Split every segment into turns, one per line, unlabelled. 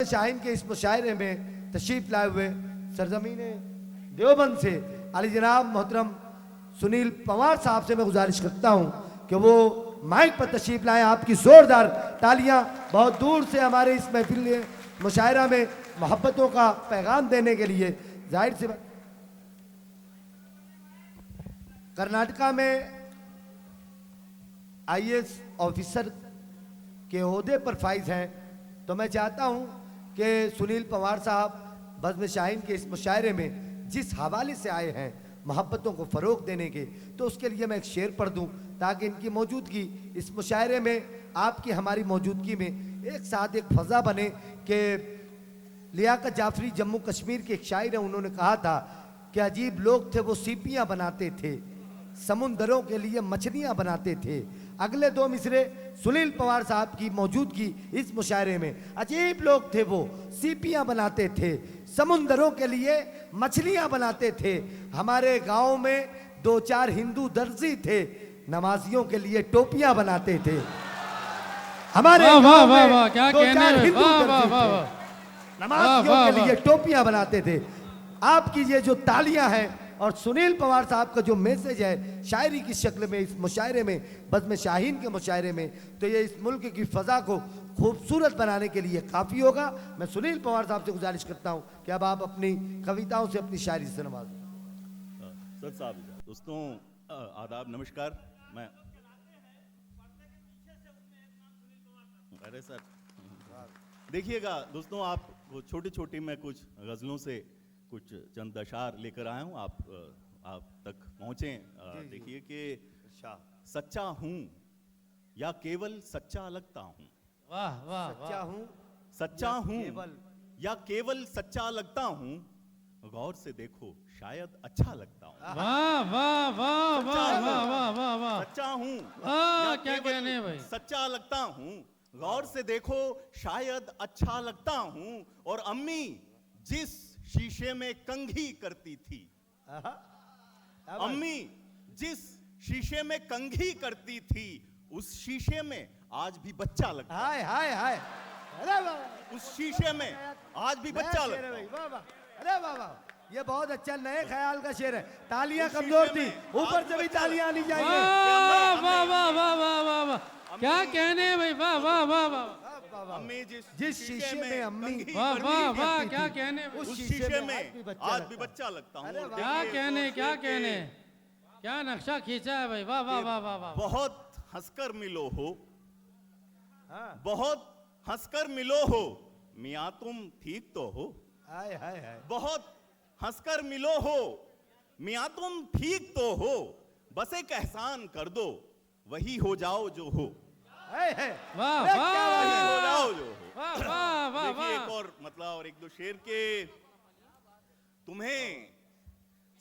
बज़्म शाहीन के इस मुशायरे में तशरीफ़ लाए हुए सरजमीन देवबंद से अली जनाब मोहतरम सुनील पंवार साहब से मैं गुजारिश करता हूँ कि वो माइक पर तशरीफ़ लाएं। आपकी ज़ोरदार तालियां बहुत दूर से हमारे इस महफिल मुशायरा में मोहब्बतों का पैगाम देने के लिए। जाहिर सी बात कर्नाटका में आईएएस ऑफिसर के ओहदे पर फाइज हैं, तो मैं चाहता हूं कि सुनील पंवार साहब बज़्म शाहीन के इस मुशायरे में जिस हवाले से आए हैं मोहब्बतों को फ़रोग़ देने के, तो उसके लिए मैं एक शेर पढ़ दूं ताकि इनकी मौजूदगी इस मुशायरे में, आपकी हमारी मौजूदगी में एक साथ एक फ़ज़ा बने। कि लियाकत जाफरी जम्मू कश्मीर के एक शायर हैं, उन्होंने कहा था कि अजीब लोग थे वो सीपियाँ बनाते थे, समुंदरों के लिए मछलियाँ बनाते थे। अगले दो मिसरे सुनील पंवार साहब की मौजूदगी इस मुशायरे में। अजीब लोग थे वो सीपियाँ बनाते थे, समुंदरों के लिए मछलियाँ बनाते थे। हमारे गांव में दो चार हिंदू दर्जी थे, नमाजियों के लिए टोपियाँ बनाते थे। हमारे गांव में दो चार हिंदू दर्जी थे, नमाजियों के लिए टोपियाँ बनाते थे। आपकी ये जो तालियां हैं और सुनील पंवार साहब का जो मैसेज है शायरी की शक्ल में इस मुशायरे में, बज़्म शाहीन के मुशायरे में, तो ये इस मुल्क की फ़ज़ा को खूबसूरत बनाने के लिए काफ़ी होगा। मैं सुनील पंवार साहब से गुजारिश करता हूँ कि अब आप अपनी कविताओं से अपनी शायरी से नवाजें।
सर साहब, दोस्तों आदाब, नमस्कार। मैं अरे सर देखिएगा दोस्तों, आप छोटी छोटी मैं कुछ गज़लों से कुछ चंद अशार लेकर आया हूँ, आप तक पहुँचे। देखिए कि सच्चा हूँ या केवल सच्चा लगता हूँ।
वाह वाह,
सच्चा हूँ या केवल सच्चा लगता हूँ, गौर से देखो शायद अच्छा लगता हूँ।
वाह वाह वाह वाह वाह वाह वाह,
सच्चा हूँ
क्या कहने भाई,
सच्चा लगता हूँ, गौर से देखो शायद अच्छा लगता हूँ। और अम्मी जिस शीशे में कंघी करती थी, अम्मी जिस शीशे में कंघी करती थी, उस शीशे में आज भी बच्चा लगता है।
हाय हाय हाय, अरे वाह,
उस शीशे में आज भी बच्चा लगता है।
वाह वाह, अरे वाह वाह, ये बहुत अच्छा नए ख्याल का शेर है। तालियां कमजोर थी, ऊपर से भी तालियां आनी चाहिए।
वाह वाह वाह वाह वाह वाह वाह, क्या कहने भाई, वाह वाह वाह वाह।
अम्मी
जिस शीशे में अम्मी,
वाह वाह वाह, क्या कहने,
उस शीशे में आज भी बच्चा लगता हूँ।
क्या कहने, क्या कहने, क्या नक्शा खींचा है भाई, वाह वाह वाह वाह वाह।
बहुत हंसकर मिलो हो, बहुत हंसकर मिलो हो, मियाँ तुम ठीक तो हो।
हाय हाय हाय,
बहुत हंसकर मिलो हो, मियाँ तुम ठीक तो हो, बस एक एहसान कर दो, वही हो जाओ जो हो।
वाह
वही
वाह
हो जाओ जो हो।
वाह वाह वाह
देखिए एक
वाह,
और मतलब और एक दो शेर के, तुम्हें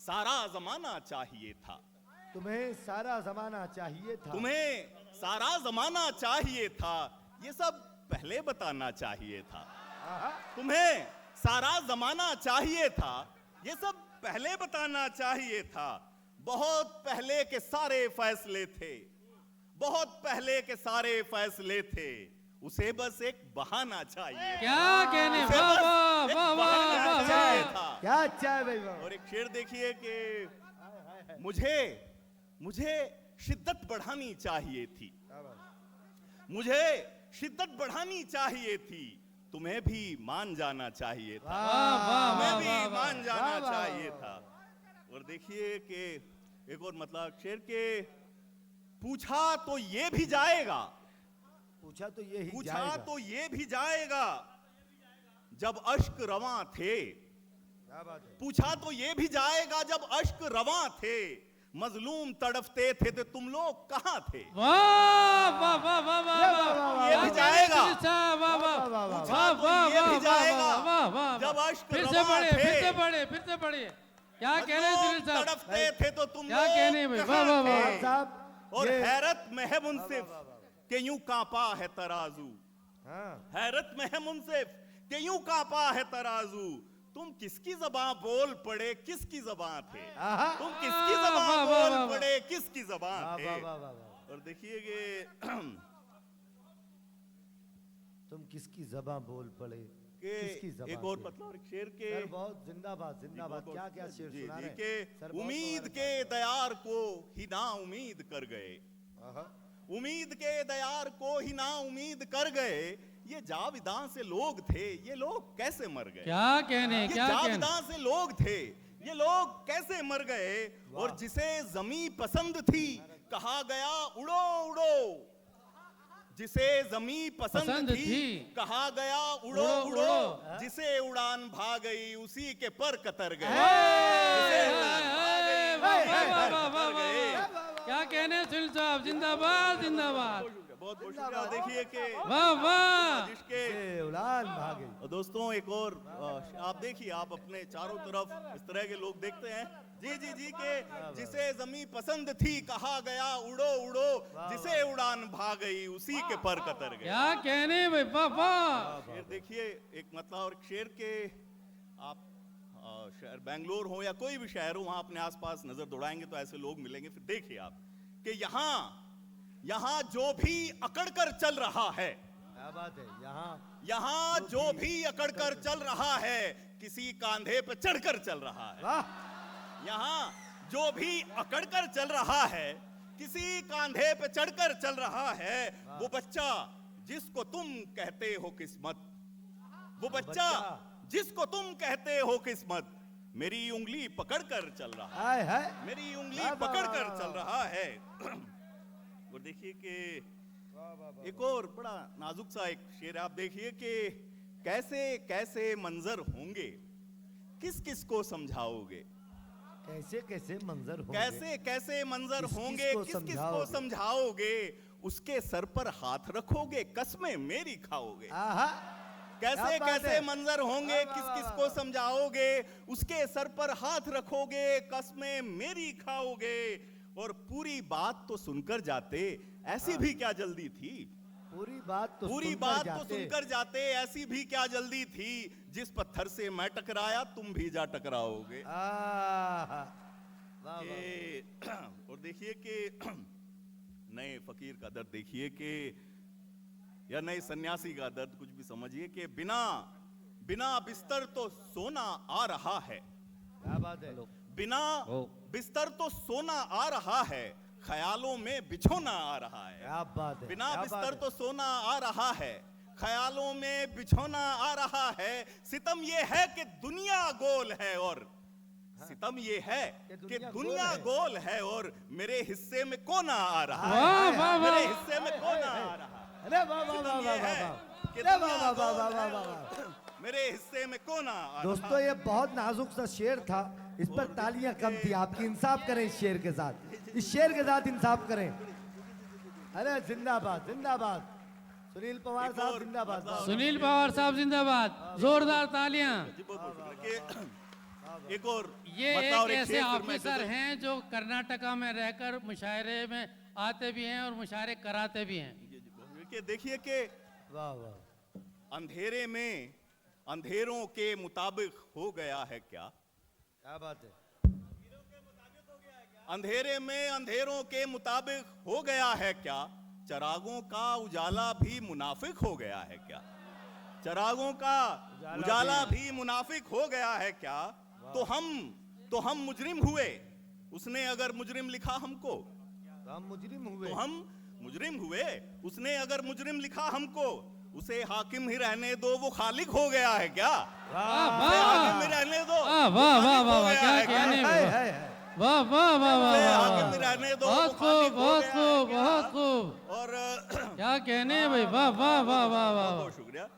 सारा जमाना चाहिए था,
तुम्हें सारा जमाना चाहिए था,
तुम्हें सारा जमाना चाहिए था, ये सब पहले बताना चाहिए था। तुम्हें सारा जमाना चाहिए था, ये सब पहले बताना चाहिए था। बहुत पहले के सारे फैसले थे, बहुत पहले के सारे फैसले थे, उसे बस एक बहाना चाहिए।
क्या कहने, वाह वाह वाह वाह वाह वाह,
क्या अच्छा है भाई वाह।
और एक शेर देखिए कि मुझे शिद्दत बढ़ानी चाहिए थी, मुझे शिद्दत बढ़ानी चाहिए थी, तुम्हें भी मान जाना चाहिए था, तुम्हें भी मान जाना चाहिए था। और देखिए कि एक और मतलब शेर के, पूछा तो ये भी जाएगा,
पूछा तो ये ही
पूछा
जाएगा,
तो ये भी जाएगा, जब अश्क रवां थे, पूछा तो ये भी जाएगा जब अश्क रवां थे, मजलूम तड़फते थे तो तुम लोग कहां थे।
वाह वाह वाह वाह वाह,
ये भी जाएगा,
वाह वाह
पूछा तो ये भी जाएगा
वाह वाह,
जब अश्क
फिर से
रवां
पढ़े,
थे,
फिर से पढ़े, फिर से पढ़े, क्या कह रहे हैं सुनील साहब,
तड़फते थे तो तुम
क्या
लोग
कहने भाई, वाह
कहां
वाह वाह
थे।
साहब
और हैरत में है मुनसिफ कि यूं कांपा है तराजू, हैरत में है मुनसिफ कि यूं कांपा है तराजू, तुम किसकी ज़बान बोल पड़े किसकी ज़बान थे, तुम किसकी ज़बान बोल पड़े किसकी ज़बान थे। और देखिए कि
तुम किसकी ज़बान बोल पड़े किसकी
कि
ज़बान
एक और
पे?
पतला और एक शेर के
सर बहुत जिंदाबाद जिंदाबाद, क्या क्या शेर
जी,
सुना
जी,
रहे हैं।
कि
सर, बहुत
उम्मीद
मुबारक
के दयार को ही ना उम्मीद कर गए,
आहा।
उम्मीद के दयार को ही ना उम्मीद कर गए, ये जाविदां से लोग थे, ये लोग कैसे मर गए।
क्या कहने
ये
क्या कहने।
जाविदां से लोग थे, ये लोग कैसे मर गए। और जिसे जमी पसंद थी कहा गया उड़ो उड़ो, जिसे जमी पसंद
पसंद
थी
थी
कहा गया उड़ो
उड़ो,
उड़ो,
उड़ो।
जिसे उड़ान भाग गई उसी के पर कतर गए।
हाय,
जिसे उड़ान भाग गई,
वाह,
उसी के
वाह,
पर
वाह, वाह,
कतर गए।
वाह। क्या कहने सुनील साहब, जिंदाबाद जिंदाबाद।
बहुत बहुत शुक्रिया। देखिए कि
वाह वाह।
जिसके
ये उड़ान भागे।
और दोस्तों एक और आप देखिए, आप अपने चारों तरफ इस तरह के लोग देखते हैं। जी जी जी के जिसे जमी पसंद थी कहा गया उड़ो उड़ो, जिसे उड़ान भाग गई उसी के पर कतर गए।
क्या कहने भाई, वाह वाह।
शेर देखिए, एक मतलब और शेर के आप शहर बेंगलोर हो या कोई भी शहर हो, वहां अपने आसपास नजर दौड़ाएंगे तो ऐसे लोग मिलेंगे। फिर देखिए आप कि यहाँ जो भी अकड़ कर चल रहा है,
क्या बात है।
यहाँ जो भी अकड़ कर चल रहा है किसी कांधे पे चढ़कर चल रहा है।
वाह।
यहाँ जो भी अकड़ कर चल रहा है किसी कांधे पे चढ़कर चल रहा है, वो बच्चा जिसको तुम कहते हो किस्मत, वो बच्चा जिसको तुम कहते हो किस्मत, मेरी उंगली पकड़ कर चल रहा है,
हाय हाय।
मेरी उंगली
वाह, वाह,
पकड़
वाह,
कर
वाह,
चल रहा है। और देखिए कि एक और बड़ा नाजुक सा एक शेर है। आप देखिए कि कैसे कैसे मंजर होंगे, किस किस को समझाओगे,
कैसे कैसे मंजर होंगे।
कैसे कैसे मंजर
किस-किस
होंगे,
को
किस किस को
समझाओगे।
समझाओगे, उसके सर पर हाथ रखोगे कसमें मेरी खाओगे।
आहा।
कैसे
क्या बात
कैसे
है।
मंजर होंगे,
वाह, वाह,
किस किस
वाह,
को
वाह।
समझाओगे, उसके सर पर हाथ रखोगे कसमें मेरी खाओगे। और पूरी बात तो सुनकर जाते, ऐसी भी क्या जल्दी थी,
पूरी बात तो
पूरी
सुनकर
बात तो
जाते।
सुनकर जाते, ऐसी भी क्या जल्दी थी, जिस पत्थर से मैं टकराया तुम भी जा टकराओगे।
आहा। वाह, वाह।
कि और देखिए कि नए फकीर का दर्द देखिए कि, या नए सन्यासी का दर्द, कुछ भी समझिए कि बिना बिना बिस्तर तो सोना आ रहा है,
क्या बात है।
बिना बिस्तर तो सोना आ रहा है, ख्यालों में बिछोना आ रहा है।
क्या बात है।
बिना
क्या
बिस्तर
बात है।
तो सोना आ रहा है, ख्यालों में बिछोना आ रहा है। सितम ये है कि दुनिया गोल है, और सितम ये है कि दुनिया गोल है, और मेरे हिस्से में कोना आ रहा है,
वाह वाह
मेरे
वाह।
हिस्से में कोना आ रहा है।
अरे वाह वाह
सितम
वाह
ये
वाह
है
वाह।
कि
अरे वाह
दुनिया
वाह वाह
गोल
वाह
है,
वाह
और
वाह।
मेरे हिस्से में कोना आ रहा
दोस्तों ये बहुत नाजुक सा शेर था, इस पर तालियां कम थी। आपकी इंसाफ करें इस शेर के साथ, इस शेर के साथ इंसाफ करें। अरे जिंदाबाद जिंदाबाद। सुनील पवार
एक
साहब
और
जिंदाबाद।
मतलब-
सुनील पवार साहब जिंदाबाद, जोरदार तालियां।
जी, बहुत बहुत शुक्रिया। कि एक और
ये
मतलब
एक
और
ऐसे
शेर फिर मैं
ऑफिसर
जैसे-
हैं जो कर्नाटका में रहकर मुशायरे में आते भी हैं और मुशायरे कराते भी हैं।
जी, जी, बहुत शुक्रिया। देखिए कि
वाह वाह।
अंधेरे में अंधेरों के मुताबिक हो गया है क्या,
क्या बात है।
अंधेरे में अंधेरों के मुताबिक हो गया है क्या, चरागों का उजाला भी मुनाफिक हो गया है क्या, चरागों का उजाला भी मुनाफिक हो गया है क्या। तो हम मुजरिम हुए, उसने अगर मुजरिम लिखा हमको,
तो हम मुजरिम हुए।
तो हम मुजरिम हुए, उसने अगर मुजरिम लिखा हमको, उसे हाकिम ही रहने दो वो खालिक हो गया है क्या,
वाह
उसे हाकिम ही
वाह
रहने दो
वाह
वो
वाह
खालिक
वाह
हो
वाह,
गया
क्या
है क्या?
कहने
हाय,
वाह
हाय, हाय।
वाह वाह वाह वाह
उसे
वाह
हाकिम ही रहने दो
बहुत
वो खालिक
खूब
हो
बहुत
गया है
खूब
क्या?
बहुत खूब।
और
क्या कहने भाई, वाह वाह वाह वाह वाह
बहुत शुक्रिया।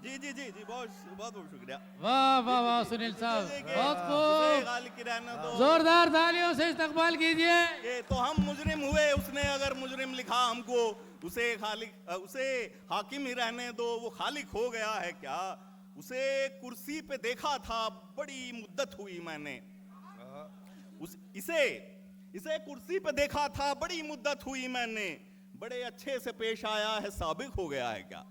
जी जी जी जी बहुत बहुत बहुत शुक्रिया।
वाह वाह वाह सुनील साहब, बहुत खूब।
खालिक ही रहने दो।
जोरदार तालियों से इस्तकबाल कीजिए।
ये तो हम मुजरिम हुए, उसने अगर मुजरिम लिखा हमको, उसे हाकिम ही रहने दो वो खालिक हो गया है क्या। उसे कुर्सी पे देखा था बड़ी मुद्दत हुई मैंने, इसे कुर्सी पे देखा था बड़ी मुद्दत हुई मैंने, बड़े अच्छे से पेश आया है साबिक हो गया है क्या।